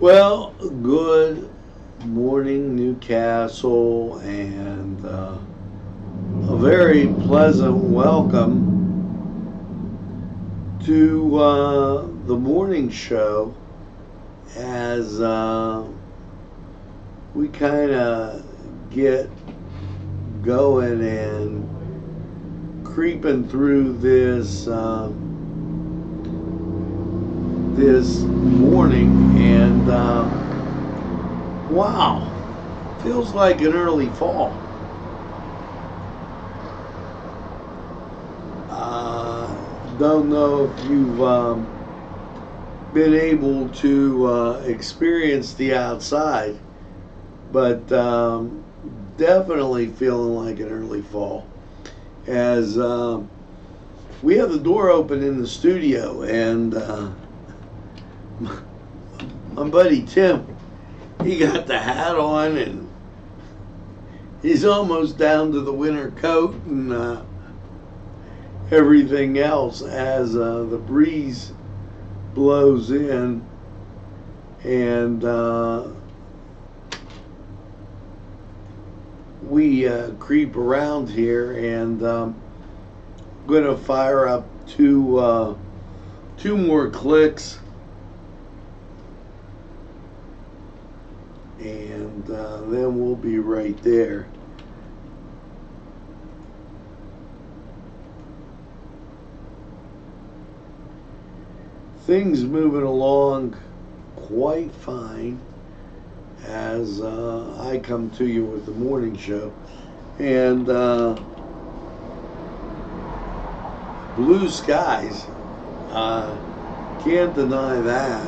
Well, good morning, Newcastle, and a very pleasant welcome to the morning show as we kind of get going and creeping through this this morning, and wow, feels like an early fall. Don't know if you've been able to experience the outside, but definitely feeling like an early fall as we have the door open in the studio, and my buddy Tim, he got the hat on and he's almost down to the winter coat and everything else as the breeze blows in, and we creep around here, and I'm going to fire up two more clicks, and then we'll be right there. Things moving along quite fine as I come to you with the morning show, and blue skies, can't deny that,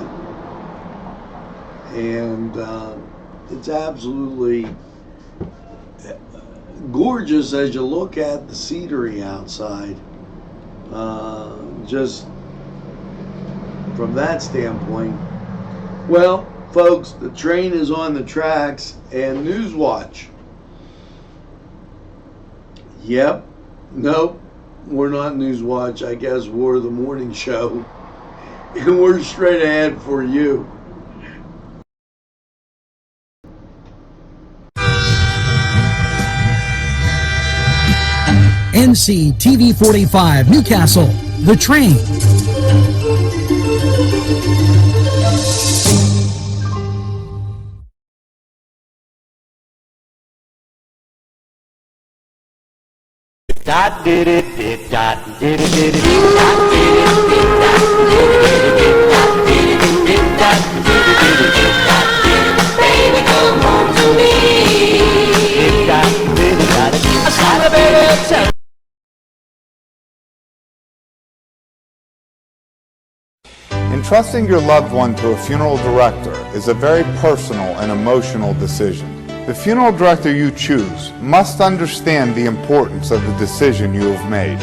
and it's absolutely gorgeous as you look at the scenery outside, just from that standpoint. Well, folks, the train is on the tracks, and Newswatch. Yep, nope, we're not Newswatch. I guess we're the morning show, and we're straight ahead for you. NCTV45 Newcastle, The Train. Dot did it, did dot did it, did it, dot did it, did dot did it, dot did it, did dot did it, dot did it, baby come home to me. Did dot did it, dot it, I saw the baby. Entrusting your loved one to a funeral director is a very personal and emotional decision. The funeral director you choose must understand the importance of the decision you have made.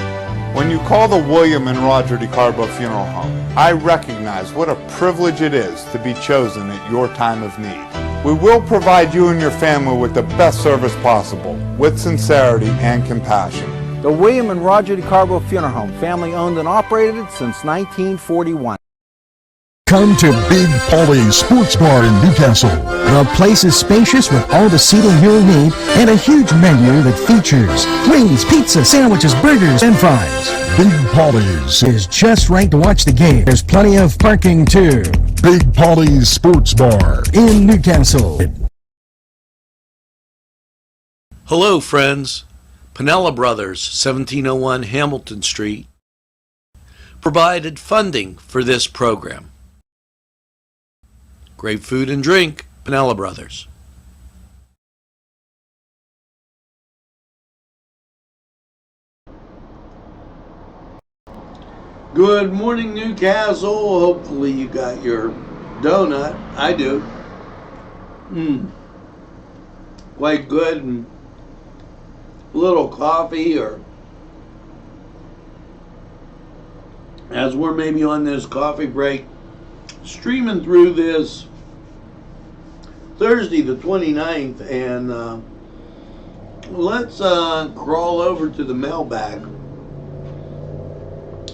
When you call the William and Roger DeCarbo Funeral Home, I recognize what a privilege it is to be chosen at your time of need. We will provide you and your family with the best service possible, with sincerity and compassion. The William and Roger DeCarbo Funeral Home, family owned and operated since 1941. Come to Big Polly's Sports Bar in Newcastle. The place is spacious with all the seating you'll need and a huge menu that features wings, pizza, sandwiches, burgers, and fries. Big Polly's Is just right to watch the game. There's plenty of parking too. Big Polly's Sports Bar In Newcastle. Hello, friends. Pinella Brothers, 1701 Hamilton Street, provided funding for this program. Great food and drink, Pinella Brothers. Good morning, Newcastle. Hopefully you got your donut. I do. Quite good, and a little coffee, or as we're maybe on this coffee break, streaming through this Thursday the 29th, and let's crawl over to the mailbag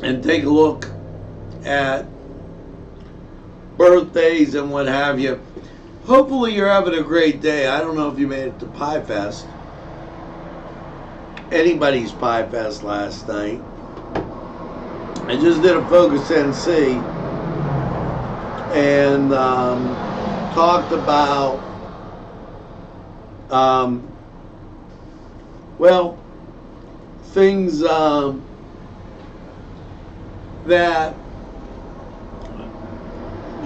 and take a look at birthdays and what have you. Hopefully you're having a great day. I don't know if you made it to Pie Fest. Anybody's Pie Fest last night. I just did a Focus NC and talked about well, things that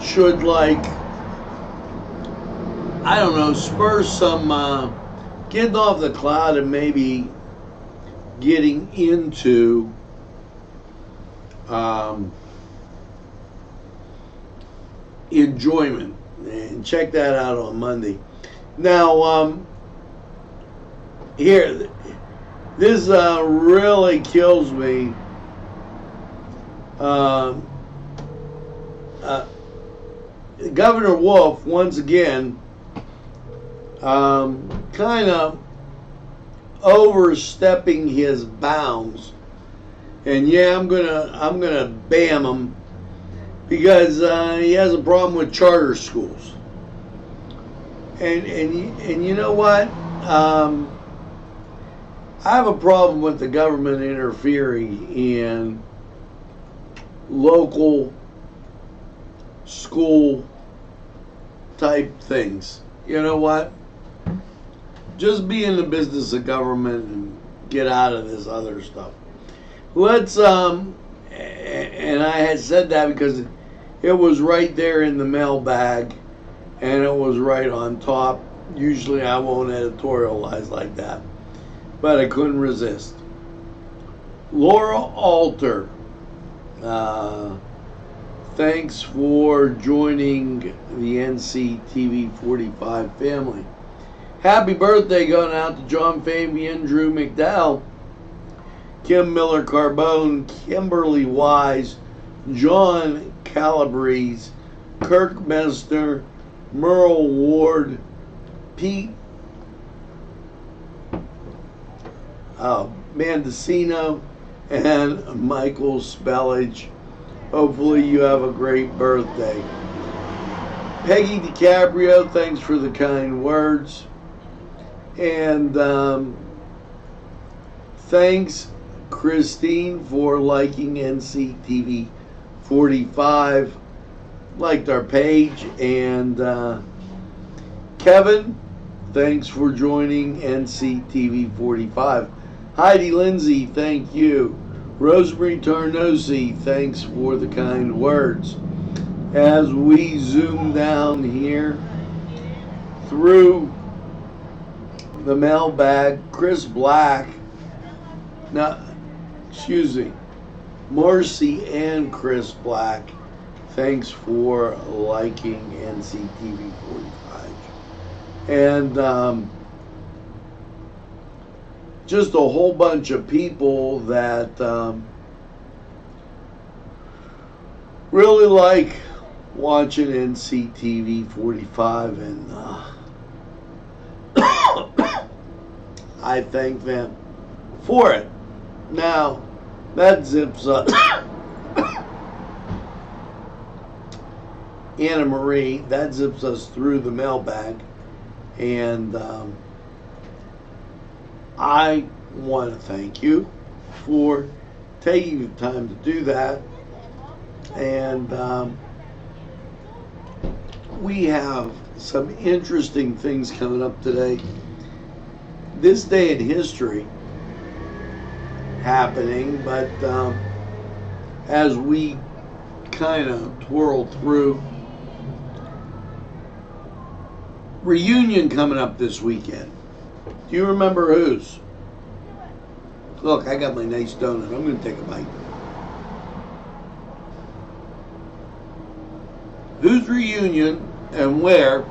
should, like, I don't know, spur some getting off the cloud and maybe getting into enjoyment. And check that out on Monday. Now, here, this really kills me. Governor Wolf, once again, kind of overstepping his bounds, and yeah, I'm gonna bam him because he has a problem with charter schools, and you know what? I have a problem with the government interfering in local school type things. You know what? Just be in the business of government and get out of this other stuff. Let's and I had said that because it was right there in the mailbag and it was right on top. Usually I won't editorialize like that, but I couldn't resist. Laura Alter, thanks for joining the NCTV45 family. Happy birthday going out to John Fabian, Drew McDowell, Kim Miller Carbone, Kimberly Wise, John Calabrese, Kirk Mesner, Merle Ward, Pete Mandicino, and Michael Spellage. Hopefully you have a great birthday. Peggy DiCaprio, thanks for the kind words. And thanks, Christine, for liking NCTV 45. Liked our page. And Kevin, thanks for joining NCTV 45. Heidi Lindsay, thank you. Rosemary Tarnosi, thanks for the kind words. As we zoom down here through the mailbag, Chris Black, Marcy and Chris Black, thanks for liking NCTV 45. And just a whole bunch of people that really like watching NCTV 45, and I thank them for it. Now, that zips up. Anna Marie, that zips us through the mailbag, and I want to thank you for taking the time to do that. And we have some interesting things coming up today. This day in history happening, but as we kind of twirl through, reunion coming up this weekend. Do you remember whose? Look, I got my nice donut. I'm going to take a bite. Whose reunion and where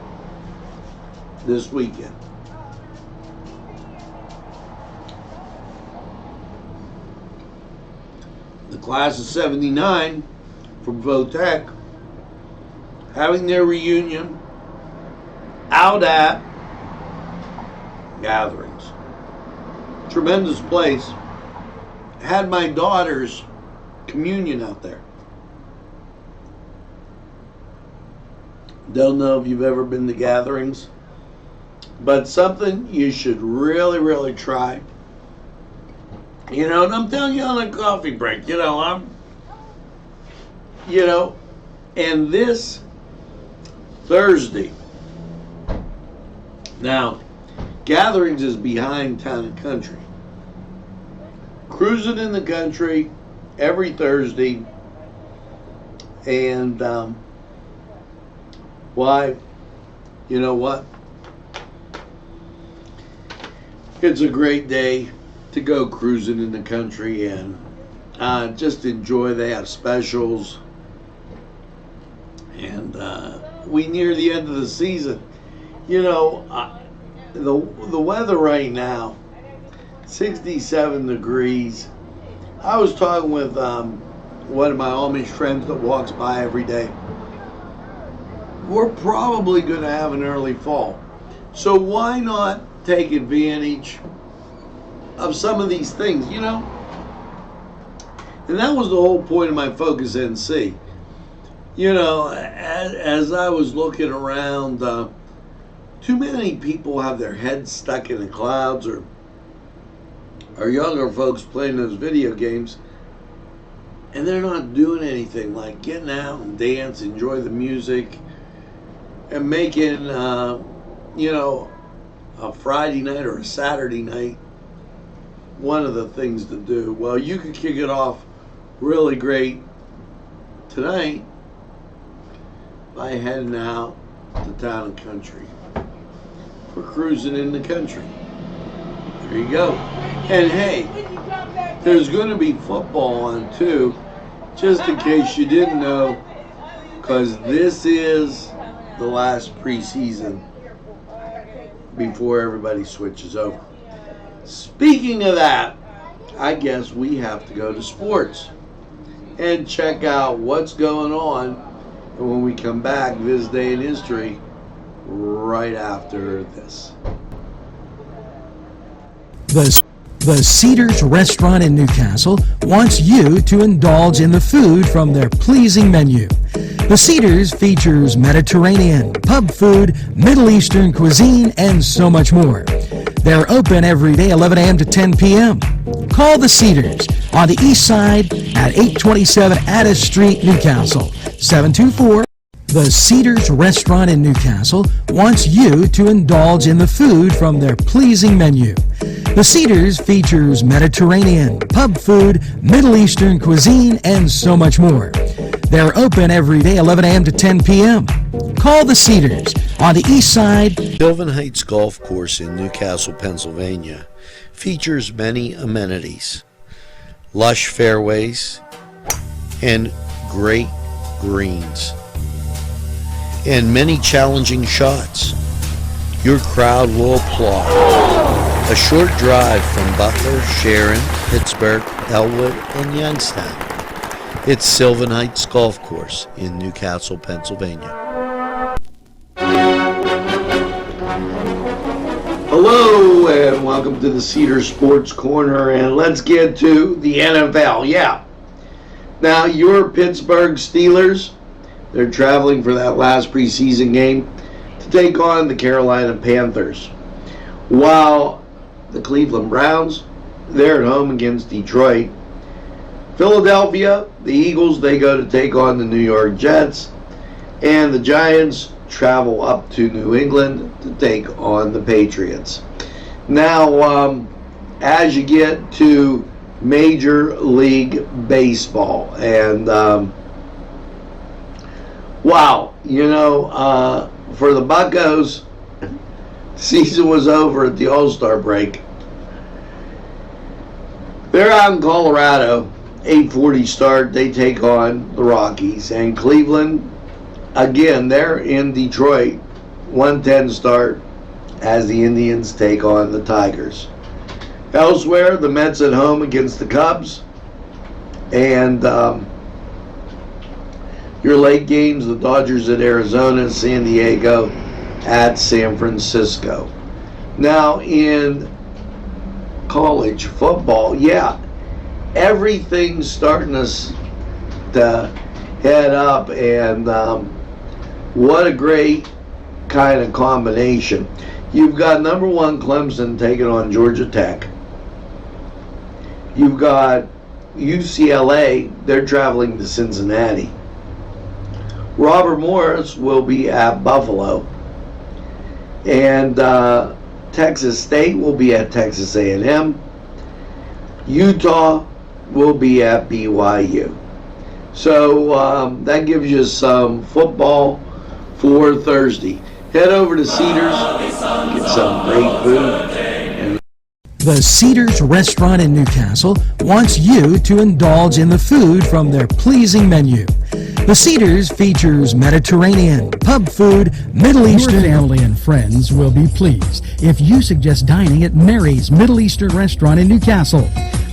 this weekend? The class of 79 from Votech having their reunion out at Gatherings. Tremendous place. Had my daughter's communion out there. Don't know if you've ever been to gatherings, but something you should really, really try. You know, and I'm telling you on a coffee break, and this Thursday. Now, gatherings is behind Town and Country. Cruising in the country every Thursday. And why? You know what? It's a great day to go cruising in the country and just enjoy. They have specials. And we near the end of the season. You know, the weather right now, 67 degrees. I was talking with one of my Amish friends that walks by every day. We're probably going to have an early fall. So why not take advantage of some of these things, you know? And that was the whole point of my Focus NC. You know, as I was looking around, too many people have their heads stuck in the clouds, or younger folks playing those video games, and they're not doing anything like getting out and dance, enjoy the music, and making, you know, a Friday night or a Saturday night one of the things to do. Well, you could kick it off really great tonight by heading out to Town and Country for cruising in the country. There you go. And hey, there's going to be football on too, just in case you didn't know, because this is the last preseason before everybody switches over. Speaking of that, I guess we have to go to sports and check out what's going on. And when we come back, this day in history, right after this. The Cedars Restaurant in Newcastle wants you to indulge in the food from their pleasing menu. The Cedars features Mediterranean, pub food, Middle Eastern cuisine, and so much more. They're open every day, 11 a.m. to 10 p.m. Call the Cedars on the east side at 827 Addis Street, Newcastle, 724. The Cedars Restaurant in Newcastle wants you to indulge in the food from their pleasing menu. The Cedars features Mediterranean, pub food, Middle Eastern cuisine, and so much more. They're open every day, 11 a.m. to 10 p.m. Call the Cedars on the east side. Sylvan Heights Golf Course in Newcastle, Pennsylvania features many amenities, lush fairways, and great greens, and many challenging shots. Your crowd will applaud. A short drive from Butler, Sharon, Pittsburgh, Elwood, and Youngstown. It's Sylvan Heights Golf Course in Newcastle, Pennsylvania. Hello and welcome to the Cedar Sports Corner, and let's get to the NFL. Yeah. Now, your Pittsburgh Steelers, they're traveling for that last preseason game to take on the Carolina Panthers. While the Cleveland Browns, they're at home against Detroit. Philadelphia, the Eagles, they go to take on the New York Jets. And the Giants travel up to New England to take on the Patriots. Now, as you get to Major League Baseball, and wow, you know, for the Buccos, season was over at the All-Star break. They're out in Colorado, 8:40 start. They take on the Rockies. And Cleveland, again, they're in Detroit, 1:10 start, as the Indians take on the Tigers. Elsewhere, the Mets at home against the Cubs. And your late games, the Dodgers at Arizona, San Diego at San Francisco. Now, in college football, yeah, everything's starting to head up, and What a great kind of combination. You've got number one Clemson taking on Georgia Tech. You've got UCLA, they're traveling to Cincinnati. Robert Morris will be at Buffalo. And Texas State will be at Texas A&M. Utah will be at BYU. So that gives you some football for Thursday. Head over to Cedars, get some great food. The Cedars Restaurant in Newcastle wants you to indulge in the food from their pleasing menu. The Cedars features Mediterranean, pub food, Middle Eastern. Your family and friends will be pleased if you suggest dining at Mary's Middle Eastern Restaurant in Newcastle.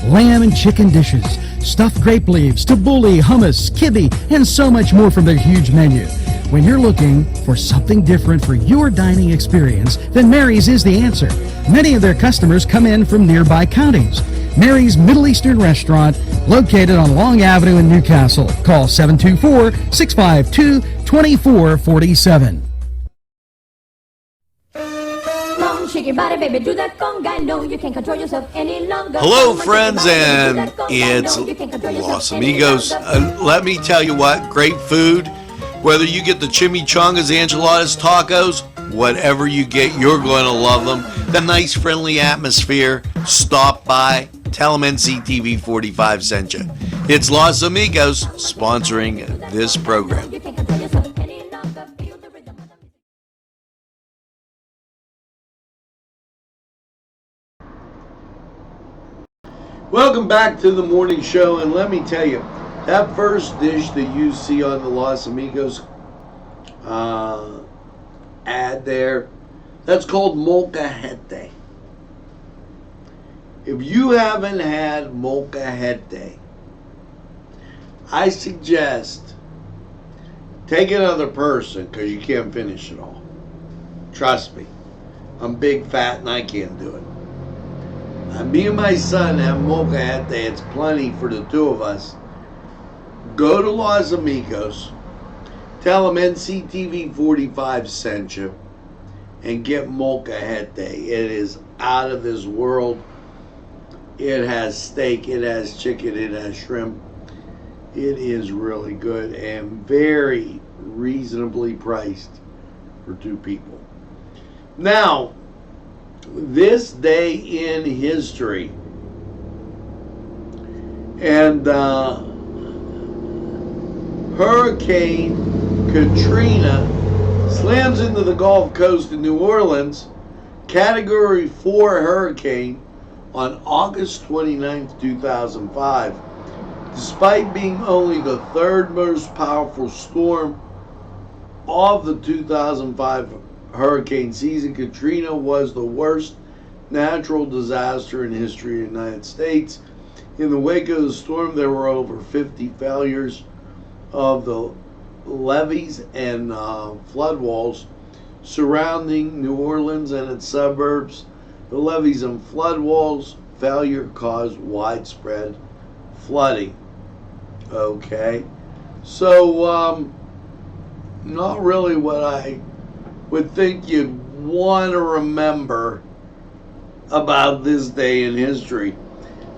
Lamb and chicken dishes, stuffed grape leaves, tabbouleh, hummus, kibbe, and so much more from their huge menu. When you're looking for something different for your dining experience, then Mary's is the answer. Many of their customers come in from nearby counties. Mary's Middle Eastern Restaurant, located on Long Avenue in Newcastle. Call 724-652-2447. Shake your body, baby, do that conga. No, you can't control yourself any longer. Hello, friends, and it's Los Amigos. Let me tell you what, great food. Whether you get the chimichangas, enchiladas, tacos, whatever you get, you're going to love them. The nice, friendly atmosphere. Stop by. Tell them NCTV45 sent you. It's Los Amigos sponsoring this program. You can't control yourself any longer. Feel the rhythm of the music. Welcome back to the morning show, and let me tell you, that first dish that you see on the Los Amigos ad there, that's called molcajete. If you haven't had molcajete, I suggest take another person, because you can't finish it all. Trust me, I'm big, fat, and I can't do it. Me and my son have molcajete. It's plenty for the two of us. Go to Los Amigos, tell them NCTV45 sent you, and get molcajete. It is out of this world. It has steak, it has chicken, it has shrimp. It is really good and very reasonably priced for two people. Now, this day in history, and Hurricane Katrina slams into the Gulf Coast in New Orleans, Category 4 hurricane, on August 29, 2005. Despite being only the third most powerful storm of the 2005 hurricane season, Katrina was the worst natural disaster in history of the United States. In the wake of the storm, there were over 50 failures of the levees and flood walls surrounding New Orleans and its suburbs. The levees and flood walls failure caused widespread flooding. Okay, so not really what I would think you'd want to remember about this day in history.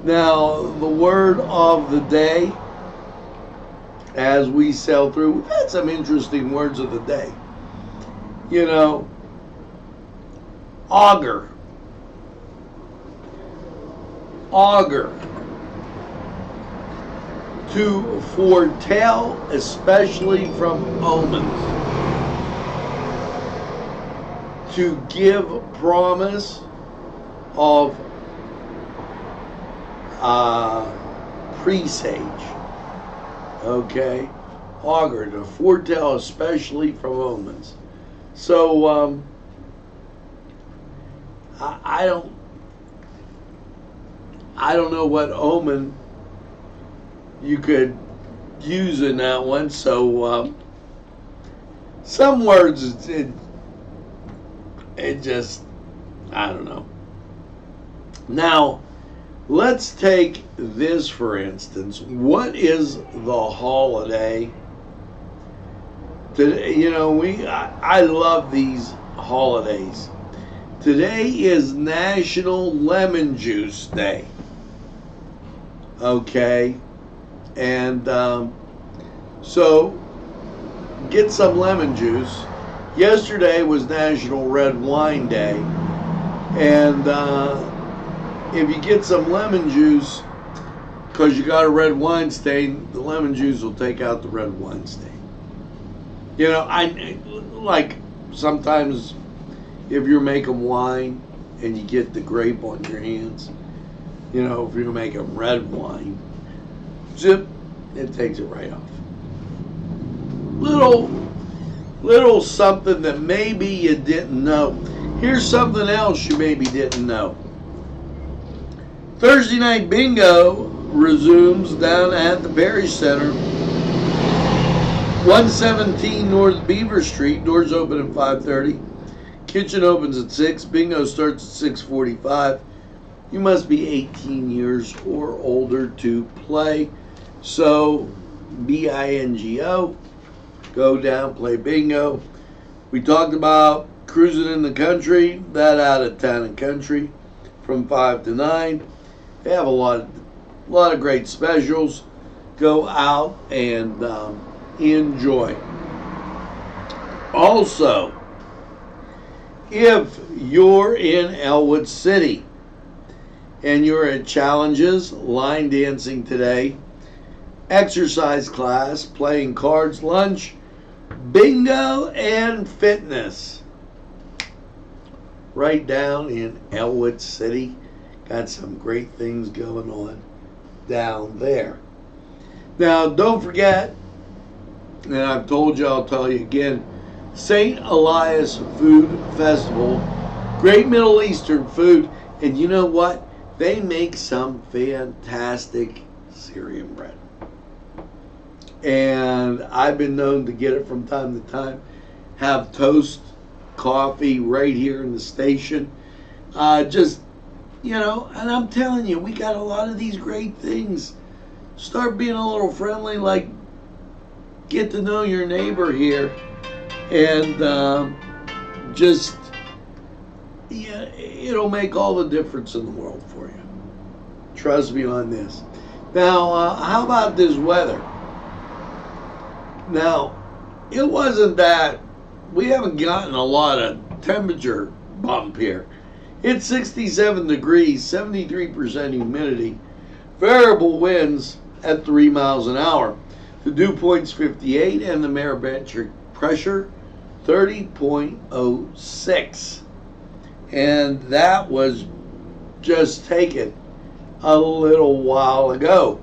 Now, the word of the day, as we sail through, we've had some interesting words of the day. You know, augur. Augur. To foretell, especially from omens. To give promise of presage. Okay? Augur, to foretell, especially from omens. So, I don't know what omen you could use in that one. So, some words, it just, I don't know. Now, let's take this for instance. What is the holiday Today, you know, I love these holidays. Today is National Lemon Juice Day. Okay, and so get some lemon juice. Yesterday was National Red Wine Day, and if you get some lemon juice, because you got a red wine stain, the lemon juice will take out the red wine stain. You know, I like sometimes if you're making wine and you get the grape on your hands, you know, if you're making red wine, zip, it takes it right off. Little something that maybe you didn't know. Here's something else you maybe didn't know. Thursday night bingo resumes down at the Parish Center, 117 North Beaver Street. Doors open at 5:30. Kitchen opens at 6. Bingo starts at 6:45. You must be 18 years or older to play. So, bingo. Go down, play bingo. We talked about cruising in the country. That out of town and country from 5 to 9. They have a lot of great specials. Go out and enjoy. Also, if you're in Elwood City and you're at Challenges, line dancing today, exercise class, playing cards, lunch, bingo, and fitness, right down in Elwood City. Got some great things going on down there. Now, don't forget, and I've told you, I'll tell you again, St. Elias Food Festival, great Middle Eastern food, and you know what? They make some fantastic Syrian bread. And I've been known to get it from time to time. Have toast, coffee right here in the station. Just, you know, and I'm telling you, we got a lot of these great things. Start being a little friendly, like get to know your neighbor here, and just, yeah, it'll make all the difference in the world for you. Trust me on this. Now, how about this weather? Now, it wasn't that, we haven't gotten a lot of temperature bump here. It's 67 degrees, 73% humidity, variable winds at 3 miles an hour. The dew point's 58 and the barometric pressure 30.06. And that was just taken a little while ago.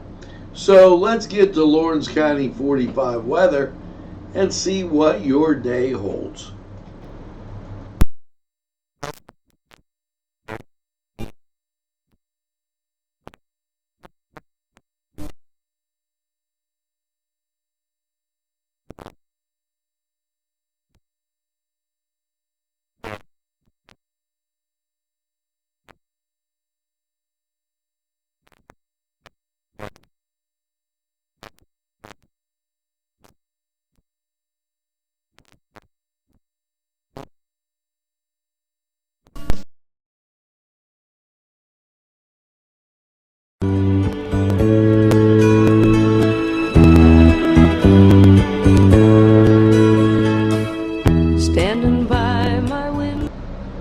So let's get to Lawrence County 45 weather and see what your day holds.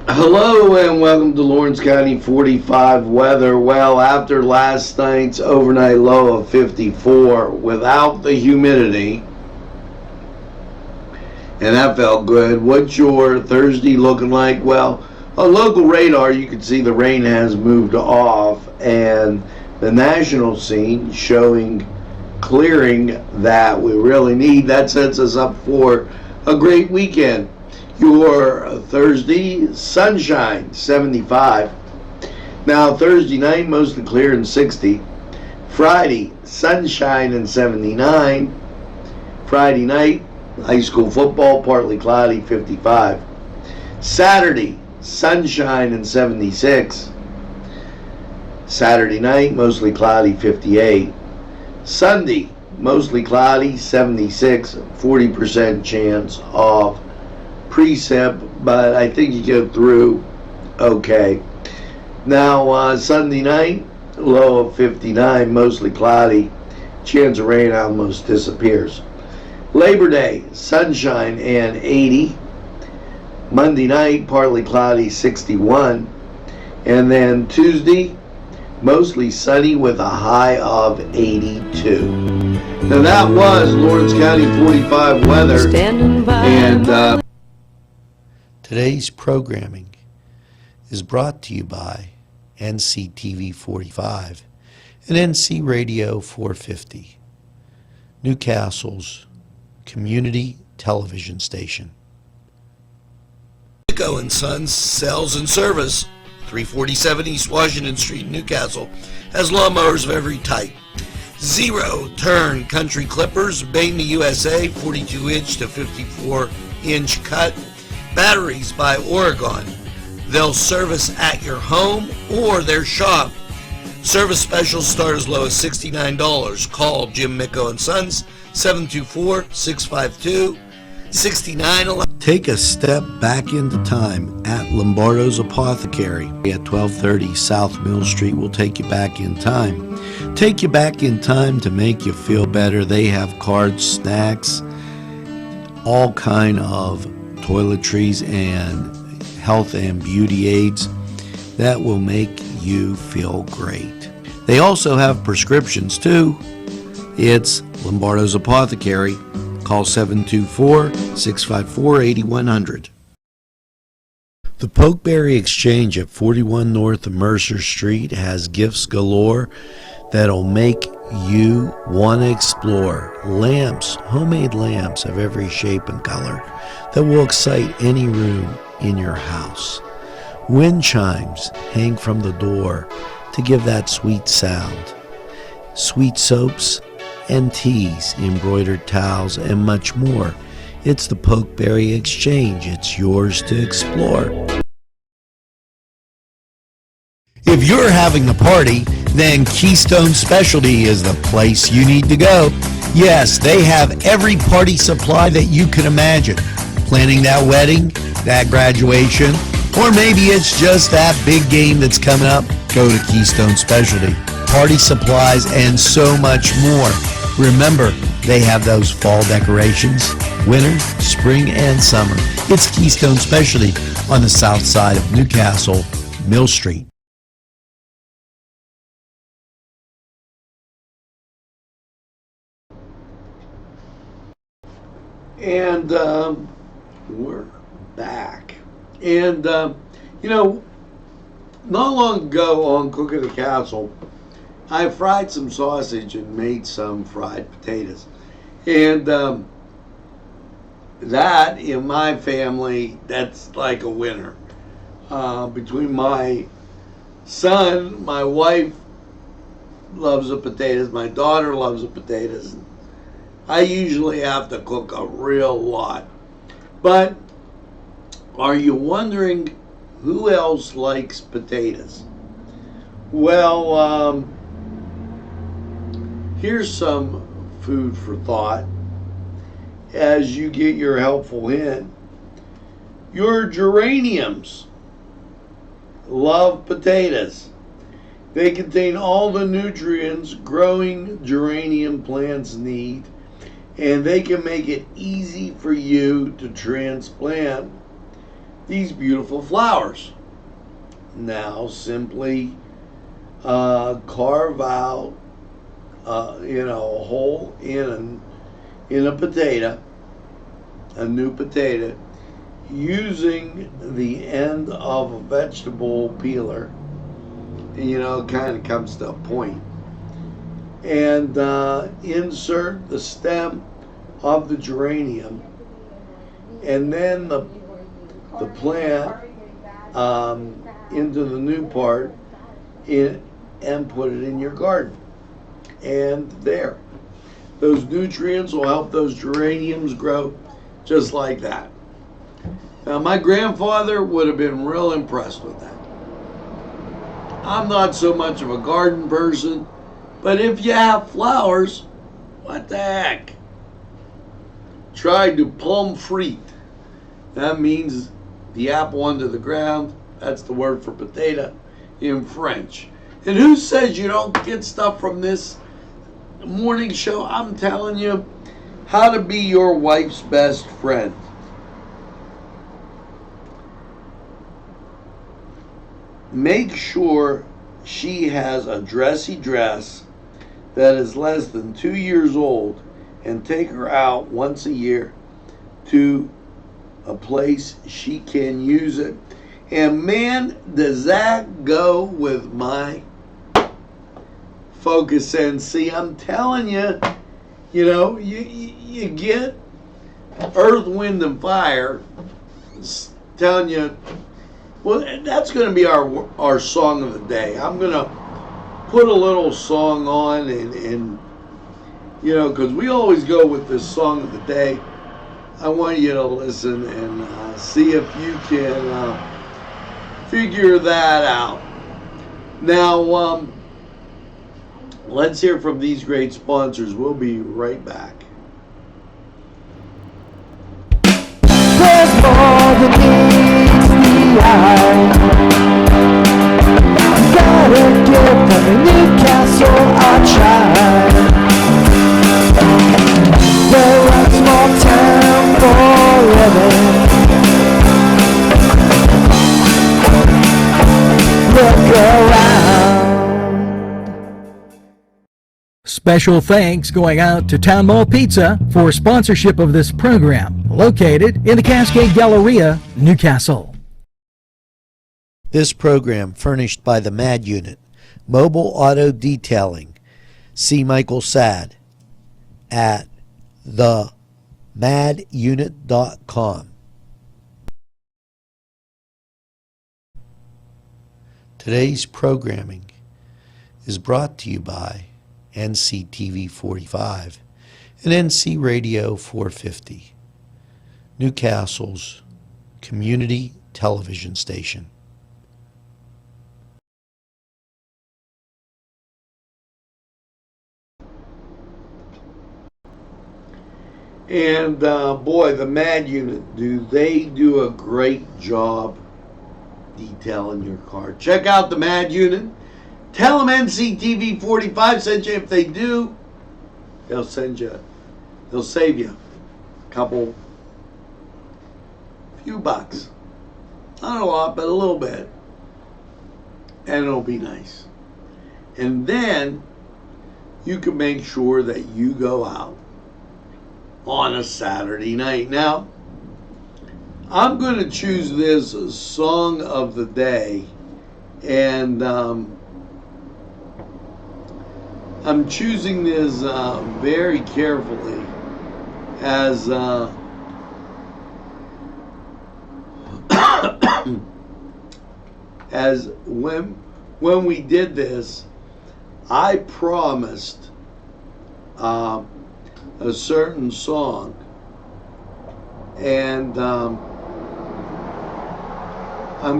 Hello and welcome to Lawrence County 45 weather. Well, after last night's overnight low of 54 without the humidity, and that felt good. What's your Thursday looking like? Well, on local radar you can see the rain has moved off, and the national scene showing clearing that we really need. That sets us up for a great weekend. Your Thursday, sunshine, 75. Now, Thursday night, mostly clear and 60. Friday, sunshine and 79. Friday night, high school football, partly cloudy, 55. Saturday, sunshine and 76. Saturday night, mostly cloudy, 58. Sunday, mostly cloudy, 76, 40% chance of precip, but I think you get through okay. Now, Sunday night, low of 59, mostly cloudy, chance of rain almost disappears. Labor Day, sunshine and 80. Monday night, partly cloudy, 61. And then Tuesday, mostly sunny with a high of 82. Now that was Lawrence County 45 weather. And Today's programming is brought to you by NCTV45 and NC Radio 450, Newcastle's community television station. Nico & Sons Sales and Service, 347 East Washington Street, Newcastle, has lawnmowers of every type. Zero-turn country clippers, made in the USA, 42-inch to 54-inch cut. Batteries by Oregon. They'll service at your home or their shop. Service specials start as low as $69. Call Jim Micco & Sons, 724-652-6911. Take a step back into time at Lombardo's Apothecary at 1230 South Mill Street. Will take you back in time. Take you back in time to make you feel better. They have cards, snacks, all kind of toiletries and health and beauty aids that will make you feel great. They also have prescriptions too. It's Lombardo's Apothecary. Call 724-654-8100. The Pokeberry Exchange at 41 North Mercer Street has gifts galore that'll make you want to explore. Lamps, homemade lamps of every shape and color that will excite any room in your house. Wind chimes hang from the door to give that sweet sound. Sweet soaps and teas, embroidered towels, and much more. It's the Pokeberry Exchange. It's yours to explore. If you're having a party, then Keystone Specialty is the place you need to go. Yes, they have every party supply that you can imagine. Planning that wedding, that graduation, or maybe it's just that big game that's coming up, go to Keystone Specialty. Party supplies and so much more. Remember, they have those fall decorations, winter, spring, and summer. It's Keystone Specialty on the south side of Newcastle, Mill Street. And we're back. And, not long ago on Cook at the Castle, I fried some sausage and made some fried potatoes. And that, in my family, that's like a winner. Between my son, my wife loves the potatoes, my daughter loves the potatoes. I usually have to cook a real lot. But are you wondering who else likes potatoes? Well, here's some food for thought as you get your helpful hint. Your geraniums love potatoes. They contain all the nutrients growing geranium plants need, and they can make it easy for you to transplant these beautiful flowers. Now simply carve out a hole in a potato, a new potato, using the end of a vegetable peeler. It kind of comes to a point. And insert the stem of the geranium, and then the plant into the new part and put it in your garden. And there, those nutrients will help those geraniums grow just like that. Now, my grandfather would have been real impressed with that. I'm not so much of a garden person, but if you have flowers, What the heck? Tried to pomme frite. That means the apple under the ground. That's the word for potato in French. And who says you don't get stuff from this morning show? I'm telling you how to be your wife's best friend. Make sure she has a dressy dress that is less than 2 years old and take her out once a year to a place she can use it. And man, does that go with my Focus NC. I'm telling you, you get Earth, Wind, and Fire. It's telling you, well, that's going to be our song of the day. I'm going to put a little song on and because we always go with this song of the day. I want you to listen and see if you can figure that out. Now, let's hear from these great sponsors. We'll be right back. There's more than meets the eye. Gotta give them a Newcastle a try. They're a small town for living. Look around. Special thanks going out to Town Mall Pizza for sponsorship of this program, located in the Cascade Galleria, Newcastle. This program furnished by the MAD Unit, Mobile Auto Detailing. See Michael Sad at themadunit.com. Today's programming is brought to you by NCTV45 and NC Radio 450, Newcastle's community television station. And boy, the MAD Unit, they do a great job detailing your car. Check out the MAD Unit. Tell them NCTV45 sent you. If they do, they'll save you a few bucks. Not a lot, but a little bit. And it'll be nice. And then you can make sure that you go out on a Saturday night. Now, I'm going to choose this song of the day, and I'm choosing this very carefully as as when we did this, I promised a certain song, and I'm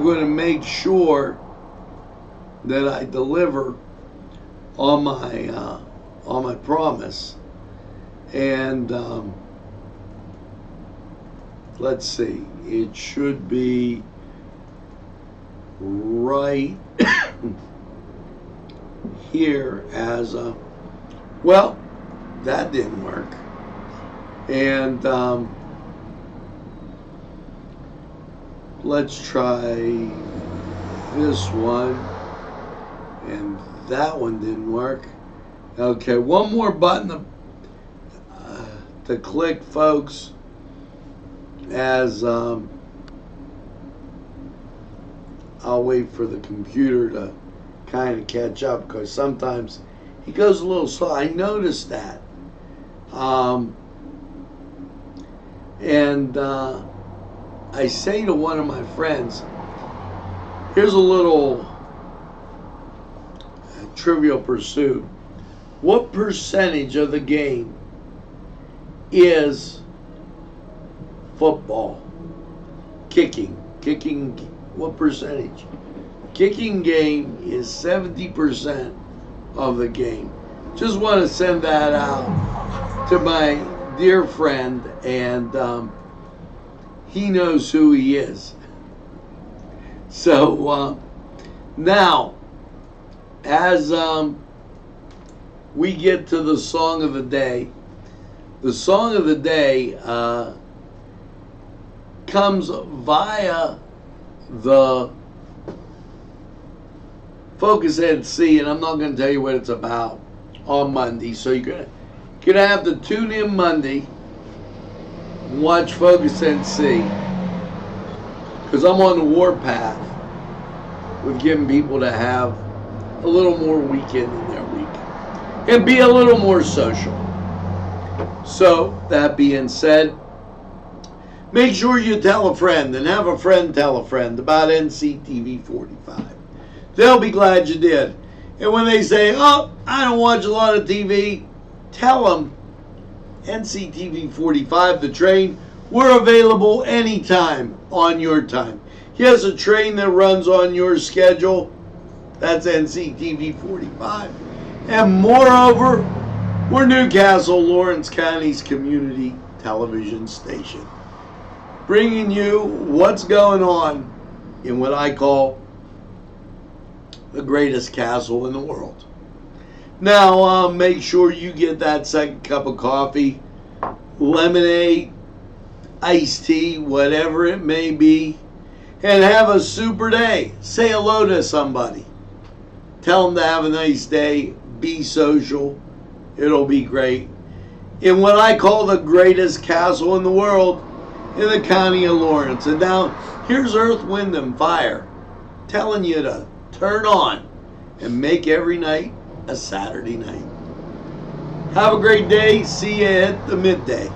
going to make sure that I deliver on my promise. And let's see, it should be right here as a, well, that didn't work. And let's try this one, and that one didn't work. Okay, one more button to click, folks, as I'll wait for the computer to kind of catch up, because sometimes he goes a little slow. I noticed that. And I say to one of my friends, here's a little Trivial Pursuit. What percentage of the game is football? Kicking, what percentage? Kicking game is 70% of the game. Just want to send that out. to my dear friend, and he knows who he is. So now, as we get to the song of the day comes via the Focus NC, and I'm not going to tell you what it's about on Monday. So you're gonna have to tune in Monday and watch Focus NC, because I'm on the warpath with getting people to have a little more weekend in their week and be a little more social. So that being said, make sure you tell a friend, and have a friend tell a friend about NCTV45. They'll be glad you did. And when they say, oh, I don't watch a lot of TV, tell them NCTV45, the train, we're available anytime on your time. Yes, a train that runs on your schedule, that's NCTV45. And moreover, we're Newcastle, Lawrence County's community television station, bringing you what's going on in what I call the greatest castle in the world. Now, make sure you get that second cup of coffee, lemonade, iced tea, whatever it may be, and have a super day. Say hello to somebody. Tell them to have a nice day. Be social. It'll be great. In what I call the greatest castle in the world, in the county of Lawrence. And now, here's Earth, Wind, and Fire telling you to turn on and make every night a Saturday night. Have a great day. See you at the midday.